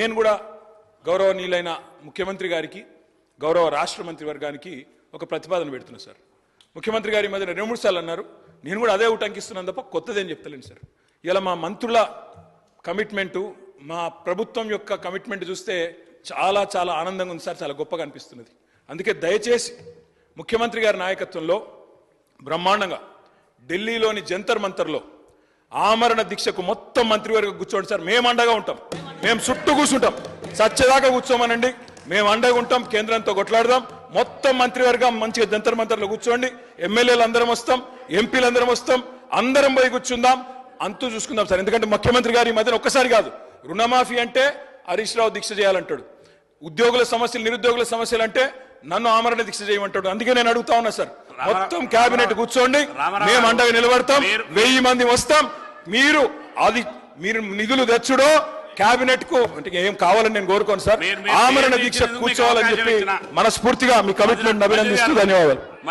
నేను కూడా గౌరవనీయులైన ముఖ్యమంత్రి గారికి గౌరవ రాష్ట్ర మంత్రి వర్గానికి ఒక ప్రతిపాదన పెడుతున్నా సార్. ముఖ్యమంత్రి గారి మధ్య 2-3 సార్లు అన్నారు, నేను కూడా అదే ఉటంకిస్తున్నాను తప్ప కొత్తదేం చెప్తలేను సార్. ఇలా మా మంత్రుల కమిట్మెంటు, మా ప్రభుత్వం యొక్క కమిట్మెంట్ చూస్తే చాలా చాలా ఆనందంగా ఉంది సార్, చాలా గొప్పగా అనిపిస్తున్నది. అందుకే దయచేసి ముఖ్యమంత్రి గారి నాయకత్వంలో బ్రహ్మాండంగా ఢిల్లీలోని జంతర్ మంతర్లో ఆమరణ దీక్షకు మొత్తం మంత్రివర్గం కూర్చోండి సార్. మేము అండగా ఉంటాం, మేము చుట్టూ కూర్చుంటాం, సత్యదాకా కూర్చోమనండి, మేము అండగా ఉంటాం, కేంద్రంతో కొట్లాడదాం. మొత్తం మంత్రివర్గం మంచిగా జంతర్ మంతర్లో కూర్చోండి, ఎమ్మెల్యేలు అందరం వస్తాం, ఎంపీలు అందరం వస్తాం, అందరం పోయి కూర్చుందాం, అంతూ చూసుకుందాం సార్. ఎందుకంటే ముఖ్యమంత్రి గారి ఈ మధ్యన ఒక్కసారి కాదు, రుణమాఫీ అంటే హరీష్ రావు దీక్ష చేయాలంటాడు, ఉద్యోగుల సమస్యలు నిరుద్యోగుల సమస్యలు అంటే నన్ను ఆమరణ దీక్ష చేయమంటాడు. అందుకే నేను అడుగుతా ఉన్నా సార్, మొత్తం కేబినెట్ కూర్చోండి, మేము అండగా నిలబడతాం, 1000 మంది వస్తాం. మీరు నిధులు తెచ్చుడో కేబినెట్ కు అంటే ఏం కావాలని నేను కోరుకోను సార్, ఆమరణ దీక్ష కూర్చోవాలని చెప్పి మనస్ఫూర్తిగా మీ కమిట్మెంట్ అభినందిస్తూ ధన్యవాదాలు.